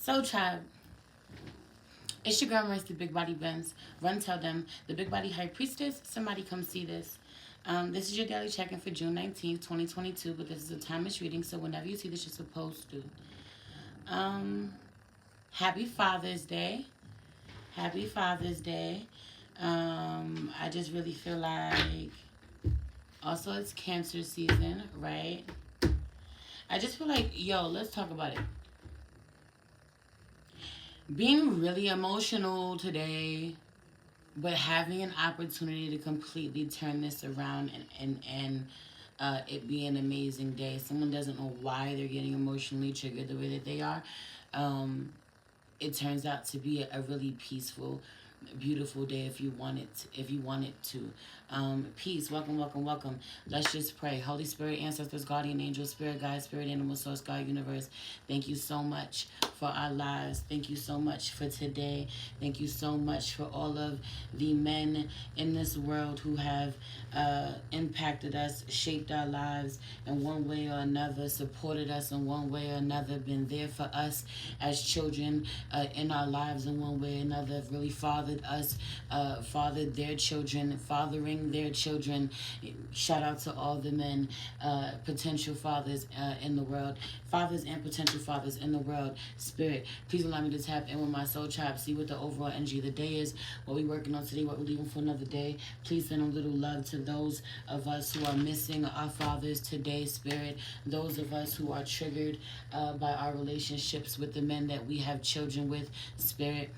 So, tribe, it's your girl, Mercy, the Big Body Benz. Run, tell them, the Big Body High Priestess, somebody come see this. This is your daily check-in for June 19th, 2022, but this is a timeless reading, so whenever you see this, you're supposed to. Happy Father's Day. Happy Father's Day. I just really feel like, also it's Cancer season, right? I just feel like, let's talk about it. Being really emotional today, but having an opportunity to completely turn this around and it be an amazing day. Someone doesn't know why they're getting emotionally triggered the way that they are. It turns out to be a really peaceful, beautiful day if you want it to. Peace. Welcome, welcome, welcome. Let's just pray. Holy Spirit, ancestors, guardian angels, spirit guides, spirit animal, source, God, universe. Thank you so much for our lives. Thank you so much for today. Thank you so much for all of the men in this world who have impacted us, shaped our lives in one way or another, supported us in one way or another, been there for us as children in our lives in one way or another, really fathered us, fathered their children, fathering their children. Shout out to all the men, potential fathers in the world, fathers and potential fathers in the world. Spirit, please allow me to tap in with my soul tribe, see what the overall energy of the day is, what we're working on today, what we're leaving for another day. Please send a little love to those of us who are missing our fathers today, Spirit. Those of us who are triggered by our relationships with the men that we have children with, Spirit.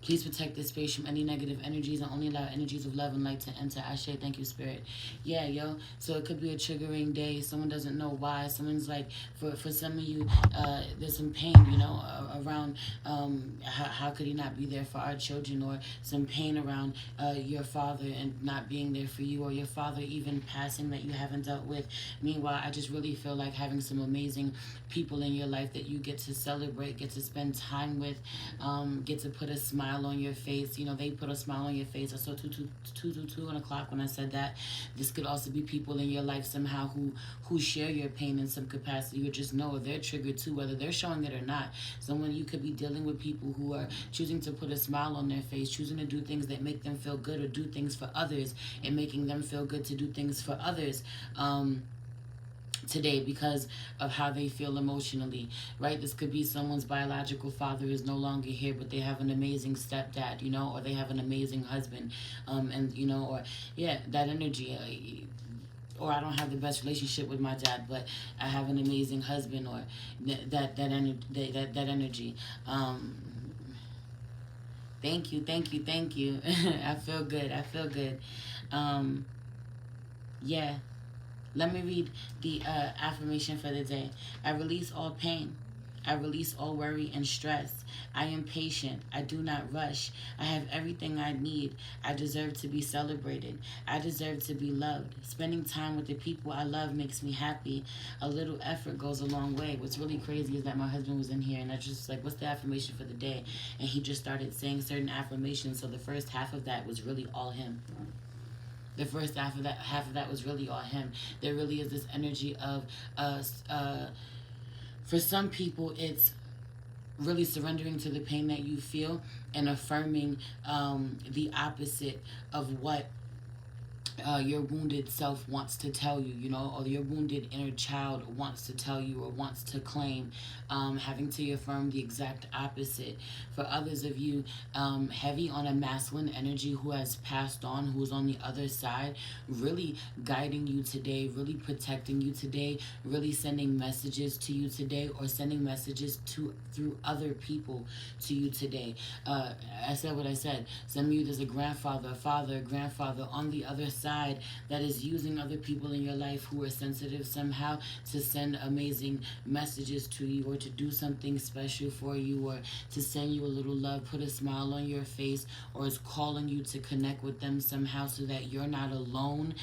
Please protect this space from any negative energies and only allow energies of love and light to enter. Ashe, thank you, Spirit. Yeah, yo. So it could be a triggering day. Someone doesn't know why. Someone's like, for some of you, there's some pain, around how could he not be there for our children, or some pain around your father and not being there for you, or your father even passing that you haven't dealt with. Meanwhile, I just really feel like having some amazing people in your life that you get to celebrate, get to spend time with, get to put a smile on your face. They put a smile on your face. I saw 2 on the clock when I said that. This could also be people in your life somehow who share your pain in some capacity, or just know they're triggered too, whether they're showing it or not. Someone, you could be dealing with people who are choosing to put a smile on their face, choosing to do things that make them feel good, or do things for others and making them feel good to do things for others. Today, because of how they feel emotionally, right? This could be someone's biological father is no longer here, but they have an amazing stepdad, or they have an amazing husband, that energy. Or I don't have the best relationship with my dad, but I have an amazing husband, or that energy. Thank you, thank you, thank you. I feel good. I feel good. Yeah. Let me read the affirmation for the day. I release all pain. I release all worry and stress. I am patient. I do not rush. I have everything I need. I deserve to be celebrated. I deserve to be loved. Spending time with the people I love makes me happy. A little effort goes a long way. What's really crazy is that my husband was in here and I just like, what's the affirmation for the day? And he just started saying certain affirmations. So the first half of that was really all him. The first half of that was really all him. There really is this energy of for some people it's really surrendering to the pain that you feel and affirming the opposite of what your wounded self wants to tell you, or your wounded inner child wants to tell you or wants to claim, having to affirm the exact opposite. For others of you, heavy on a masculine energy who has passed on, who's on the other side, really guiding you today, really protecting you today, really sending messages to you today, or sending messages through other people to you today. I said what I said. Some of you, there's a grandfather, a father, a grandfather on the other side that is using other people in your life who are sensitive somehow to send amazing messages to you, or to do something special for you, or to send you a little love, put a smile on your face, or is calling you to connect with them somehow so that you're not alone.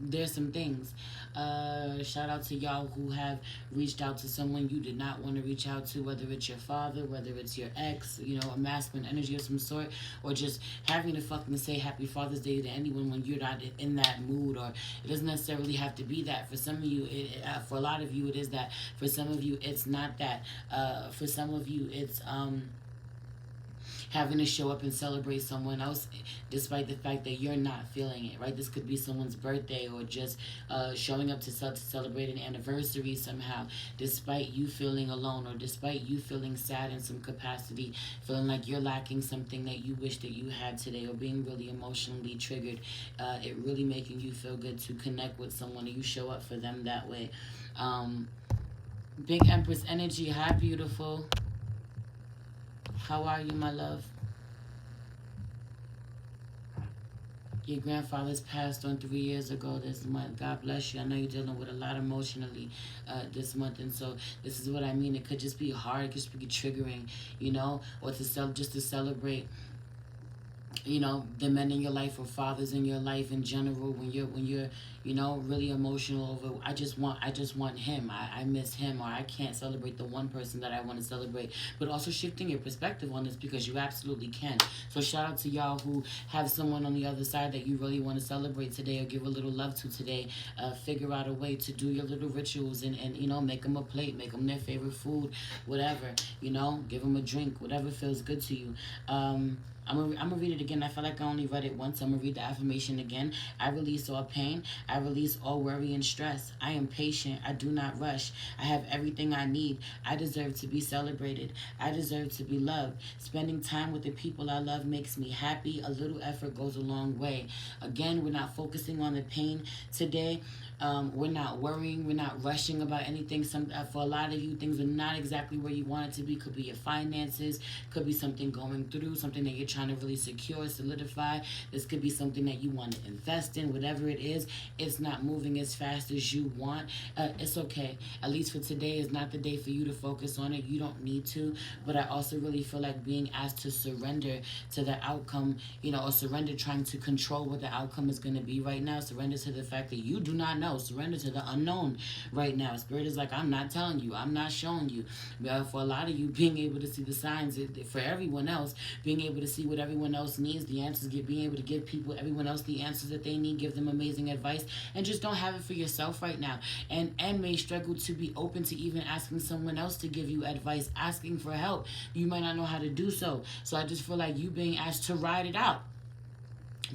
there's some things. Shout out to y'all who have reached out to someone you did not want to reach out to, whether it's your father, whether it's your ex, a masculine energy of some sort, or just having to fucking say Happy Father's Day to anyone when you're not in that mood. Or it doesn't necessarily have to be that. For some of you, for a lot of you, it is that. For some of you, it's not that. For some of you, it's having to show up and celebrate someone else despite the fact that you're not feeling it, right? This could be someone's birthday, or just showing up to celebrate an anniversary somehow, despite you feeling alone, or despite you feeling sad in some capacity, feeling like you're lacking something that you wish that you had today, or being really emotionally triggered. It really making you feel good to connect with someone, and you show up for them that way. Big Empress energy. Hi, beautiful. How are you, my love? Your grandfather's passed on 3 years ago this month. God bless you. I know you're dealing with a lot emotionally this month, and so this is what I mean. It could just be hard. It could just be triggering, or just to celebrate, the men in your life, or fathers in your life in general. When you're really emotional over, I just want him. I miss him, or I can't celebrate the one person that I want to celebrate. But also shifting your perspective on this, because you absolutely can. So shout out to y'all who have someone on the other side that you really want to celebrate today, or give a little love to today. Figure out a way to do your little rituals, and make them a plate, make them their favorite food, whatever. Give them a drink, whatever feels good to you. I'm gonna read it again. I feel like I only read it once. I'm gonna read the affirmation again. I release all pain. I release all worry and stress. I am patient. I do not rush. I have everything I need. I deserve to be celebrated. I deserve to be loved. Spending time with the people I love makes me happy. A little effort goes a long way. Again, we're not focusing on the pain today. We're not worrying. We're not rushing about anything. For a lot of you, things are not exactly where you want it to be. Could be your finances. Could be something going through, something that you're trying to really secure, solidify. This could be something that you want to invest in. Whatever it is, it's not moving as fast as you want. It's okay. At least for today is not the day for you to focus on it. You don't need to. But I also really feel like being asked to surrender to the outcome, or surrender trying to control what the outcome is going to be right now. Surrender to the fact that you do not know. Surrender to the unknown right now. Spirit is like, I'm not telling you. I'm not showing you. For a lot of you, being able to see the signs, for everyone else, being able to see what everyone else needs, the answers, being able to give everyone else the answers that they need, give them amazing advice, and just don't have it for yourself right now. And may struggle to be open to even asking someone else to give you advice, asking for help. You might not know how to do so. So I just feel like you being asked to ride it out.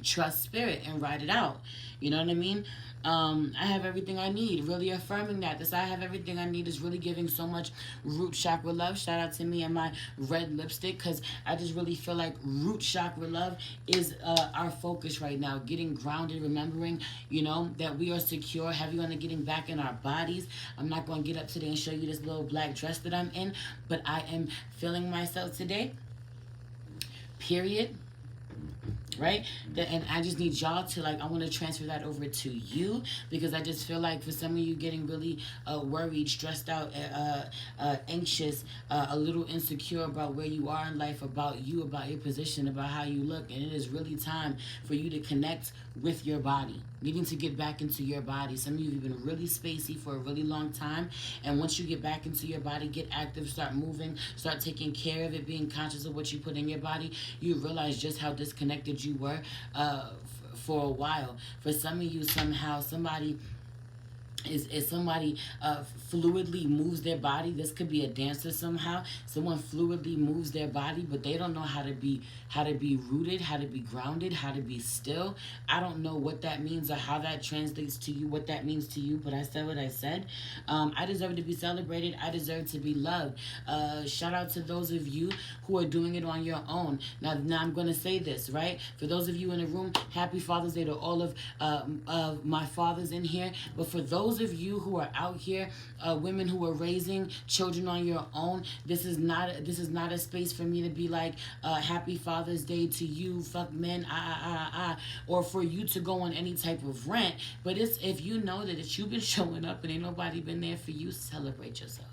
Trust spirit and ride it out. You know what I mean? I have everything I need. Really affirming that. This I have everything I need is really giving so much root chakra love. Shout out to me and my red lipstick, because I just really feel like root chakra love is our focus right now. Getting grounded, remembering, that we are secure, heavy on the getting back in our bodies. I'm not going to get up today and show you this little black dress that I'm in, but I am feeling myself today. Period. Right? And I just need y'all to, I want to transfer that over to you, because I just feel like for some of you getting really worried, stressed out, anxious, a little insecure about where you are in life, about you, about your position, about how you look. And it is really time for you to connect with your body, needing to get back into your body. Some of you have been really spacey for a really long time, and once you get back into your body, get active, start moving, start taking care of it, being conscious of what you put in your body, you realize just how disconnected you were for a while. For some of you, somehow somebody is somebody fluidly moves their body. This could be a dancer somehow. Someone fluidly moves their body, but they don't know how to be rooted, how to be grounded, how to be still. I don't know what that means or how that translates to you, what that means to you, but I said what I said. I deserve to be celebrated. I deserve to be loved. Shout out to those of you who are doing it on your own. Now I'm going to say this, right? For those of you in the room, happy Father's Day to all of my fathers in here. But for those of you who are out here, women who are raising children on your own, this is not a space for me to be like, happy Father's Day to you, fuck men, or for you to go on any type of rant. But it's if you know that you've been showing up and ain't nobody been there for you, celebrate yourself.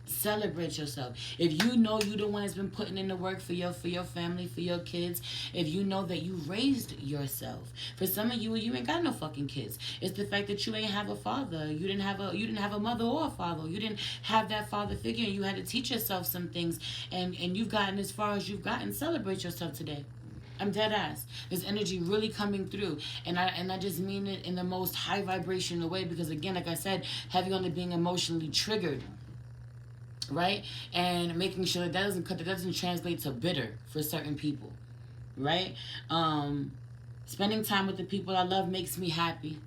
Celebrate yourself. If you know you the one that's been putting in the work for your family, for your kids, if you know that you raised yourself. For some of you, you ain't got no fucking kids. It's the fact that you ain't have a father. You didn't have a mother or a father. You didn't have that father figure, and you had to teach yourself some things, and you've gotten as far as you've gotten. Celebrate yourself today. I'm dead ass. There's energy really coming through, and I just mean it in the most high vibrational way, because again, like I said, heavy on the being emotionally triggered, right? And making sure that doesn't translate to bitter for certain people, right? Spending time with the people I love makes me happy.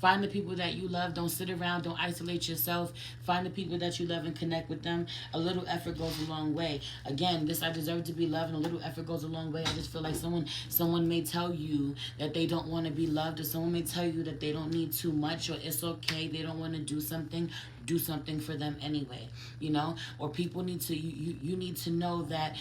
Find the people that you love. Don't sit around. Don't isolate yourself. Find the people that you love and connect with them. A little effort goes a long way. Again, this I deserve to be loved, and a little effort goes a long way. I just feel like someone may tell you that they don't want to be loved, or someone may tell you that they don't need too much, or it's okay, they don't want to do something. Do something for them anyway, or people need to, you need to know that,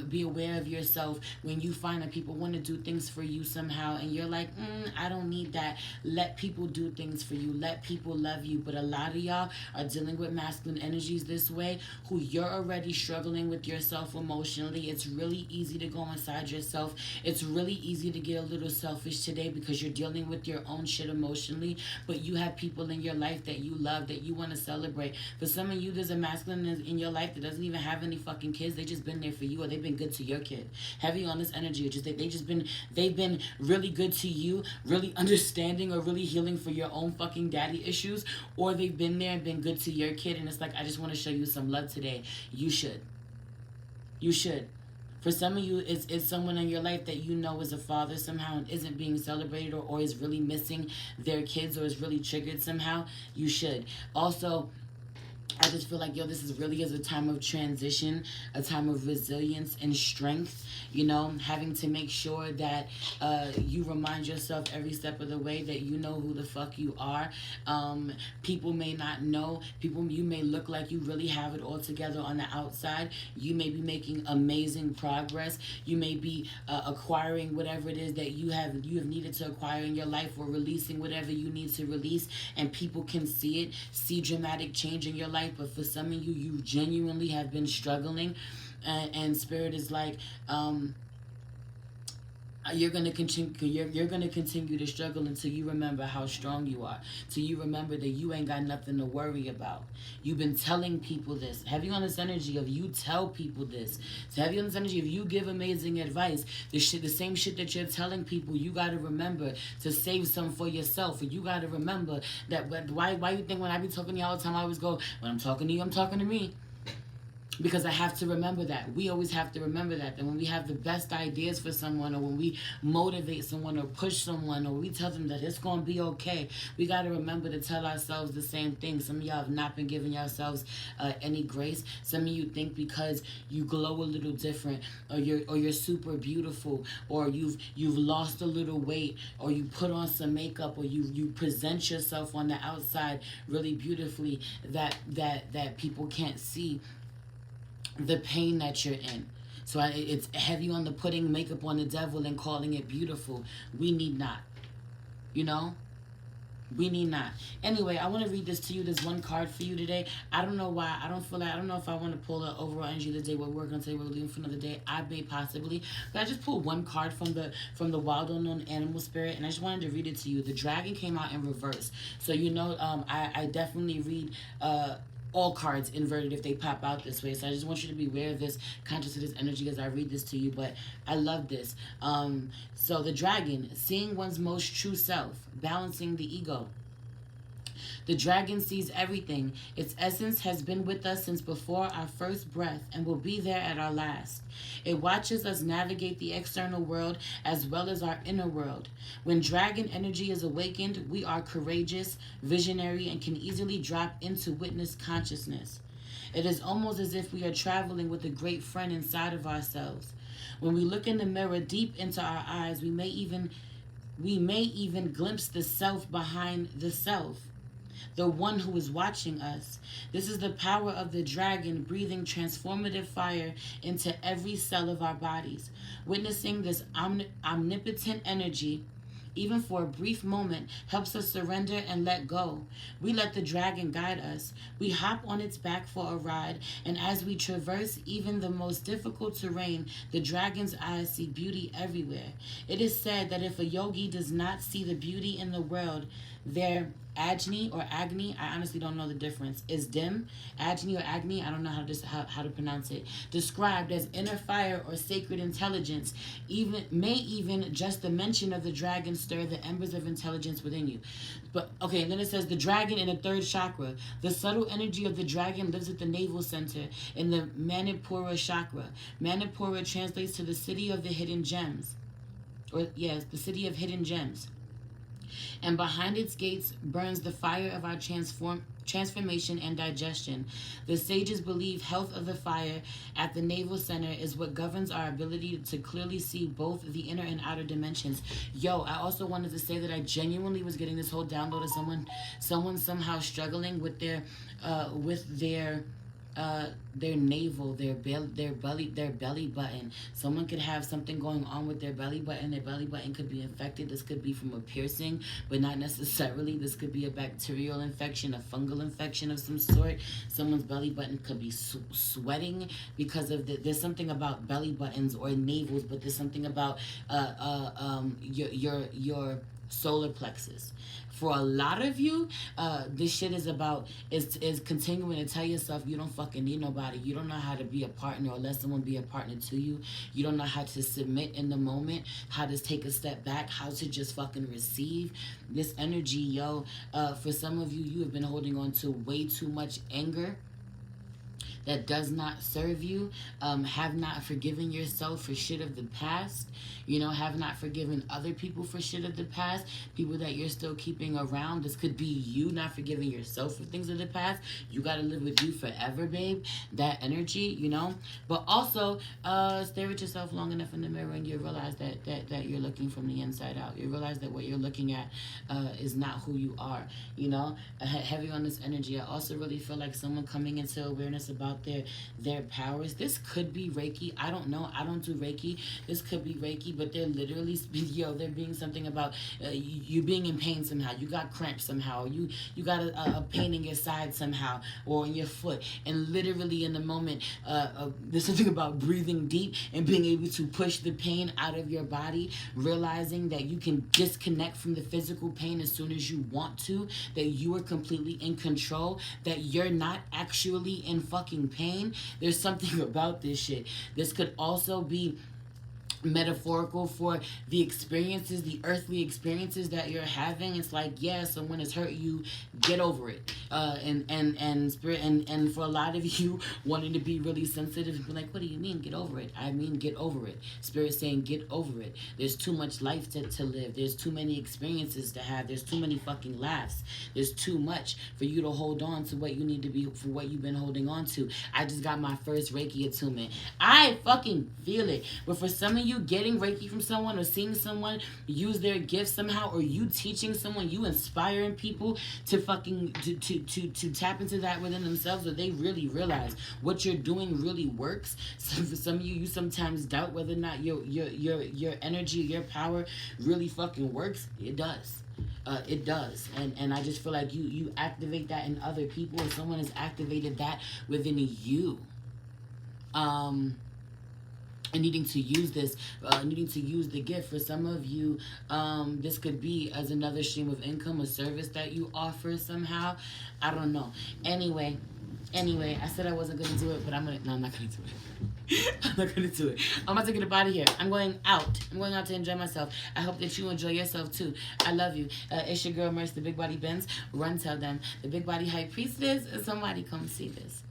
be aware of yourself when you find that people want to do things for you somehow, and you're like, I don't need that. Let people do things for you. Let people love you. But a lot of y'all are dealing with masculine energies this way, who you're already struggling with yourself emotionally. It's really easy to go inside yourself. It's really easy to get a little selfish today because you're dealing with your own shit emotionally, but you have people in your life that you love, that you want to celebrate. For some of you, there's a masculine in your life that doesn't even have any fucking kids. They just been there for you, or they've been good to your kid. Heavy on this energy, or just they've been really good to you, really understanding or really healing for your own fucking daddy issues, or they've been there and been good to your kid, and it's like, I just want to show you some love today. You should. For some of you, it's someone in your life that you know is a father somehow and isn't being celebrated, or is really missing their kids, or is really triggered somehow. You should. Also, I just feel like, this is a time of transition, a time of resilience and strength, having to make sure that you remind yourself every step of the way that you know who the fuck you are. People may not know. You may look like you really have it all together on the outside. You may be making amazing progress. You may be acquiring whatever it is that you have needed to acquire in your life, or releasing whatever you need to release, and people can see dramatic change in your life. But for some of you, you genuinely have been struggling, and spirit is like, you're gonna continue. You're gonna continue to struggle until you remember how strong you are. Till you remember that you ain't got nothing to worry about. You've been telling people this. Heavy on this energy of you tell people this. So heavy on this energy of you give amazing advice. The same shit that you're telling people, you gotta remember to save some for yourself. And you gotta remember that. Why you think when I be talking to you all the time, I always go, when I'm talking to you, I'm talking to me. Because I have to remember that. We always have to remember that when we have the best ideas for someone, or when we motivate someone or push someone, or we tell them that it's going to be okay, we got to remember to tell ourselves the same thing. Some of y'all have not been giving yourselves any grace. Some of you think because you glow a little different, or you're super beautiful, or you've lost a little weight, or you put on some makeup, or you present yourself on the outside really beautifully, that people can't see the pain that you're in. So it's heavy on the putting makeup on the devil and calling it beautiful. We need not. We need not. Anyway, I want to read this to you. There's one card for you today. I don't know why. I don't know if I want to pull the overall energy of the day. What we're going to say we're leaving for another day. I may possibly. But I just pulled one card from the wild unknown animal spirit, and I just wanted to read it to you. The dragon came out in reverse. So I definitely read all cards inverted if they pop out this way. So I just want you to be aware of this, conscious of this energy as I read this to you. But I love this. So the dragon, seeing one's most true self, balancing the ego. The dragon sees everything. Its essence has been with us since before our first breath and will be there at our last. It watches us navigate the external world as well as our inner world. When dragon energy is awakened, we are courageous, visionary, and can easily drop into witness consciousness. It is almost as if we are traveling with a great friend inside of ourselves. When we look in the mirror deep into our eyes, we may even glimpse the self behind the self. The one who is watching us. This is the power of the dragon breathing transformative fire into every cell of our bodies. Witnessing this omnipotent energy even for a brief moment, helps us surrender and let go. We let the dragon guide us. We hop on its back for a ride, and as we traverse even the most difficult terrain, the dragon's eyes see beauty everywhere. It is said that if a yogi does not see the beauty in the world, their Agni or Agni, I honestly don't know the difference, is dim. Agni or Agni, I don't know how to pronounce it. Described as inner fire or sacred intelligence, even just the mention of the dragon stir the embers of intelligence within you. But okay, and then it says the dragon in the third chakra. The subtle energy of the dragon lives at the navel center in the Manipura chakra. Manipura translates to the city of the hidden gems. Or yes, the city of hidden gems. And behind its gates burns the fire of our transformation and digestion. The sages believe health of the fire at the navel center is what governs our ability to clearly see both the inner and outer dimensions. Yo, I also wanted to say that I genuinely was getting this whole download of someone somehow struggling with their navel, their belly button. Someone could have something going on with their belly button. Their belly button could be infected. This could be from a piercing, but not necessarily. This could be a bacterial infection, a fungal infection of some sort. Someone's belly button could be sweating because of there's something about belly buttons or navels, but there's something about your solar plexus. For a lot of you, this shit is continuing to tell yourself you don't fucking need nobody. You don't know how to be a partner or let someone be a partner to you. You don't know how to submit in the moment, how to take a step back, how to just fucking receive this energy, yo. For some of you, you have been holding on to way too much anger that does not serve you, have not forgiven yourself for shit of the past, have not forgiven other people for shit of the past, people that you're still keeping around. This could be you not forgiving yourself for things of the past. You gotta live with you forever, babe. That energy, But also, stare at yourself long enough in the mirror and you realize that you're looking from the inside out. You realize that what you're looking at is not who you are, Heavy on this energy. I also really feel like someone coming into awareness about their powers. This could be Reiki. I don't know. I don't do Reiki. This could be Reiki, but they're literally, they're being something about you being in pain somehow. You got cramps somehow. You got a pain in your side somehow or in your foot. And literally in the moment, there's something about breathing deep and being able to push the pain out of your body, realizing that you can disconnect from the physical pain as soon as you want to, that you are completely in control, that you're not actually in fucking pain. There's something about this shit. This could also be metaphorical for the experiences, the earthly experiences that you're having. It's like, yeah, someone has hurt you, get over it. And spirit, and for a lot of you wanting to be really sensitive and be like, what do you mean get over it? I mean get over it. Spirit saying get over it. There's too much life to live. There's too many experiences to have. There's too many fucking laughs. There's too much for you to hold on to what you need to be, for what you've been holding on to. I just got my first Reiki attunement. I fucking feel it. But for some of you, getting Reiki from someone or seeing someone use their gift somehow, or you teaching someone, you inspiring people to fucking to tap into that within themselves, or they really realize what you're doing really works. So for some of you, you sometimes doubt whether or not your energy, your power really fucking works. It does. It does. And I just feel like you activate that in other people, or someone has activated that within you. And needing to use this, needing to use the gift. For some of you, this could be as another stream of income, a service that you offer somehow. I don't know. Anyway, I said I wasn't going to do it, but I'm not going to do it. I'm not going to do it. I'm about to get up out of here. I'm going out. I'm going out to enjoy myself. I hope that you enjoy yourself too. I love you. It's your girl, Merce, the Big Body Benz. Run, tell them. The Big Body High Priestess. Somebody come see this.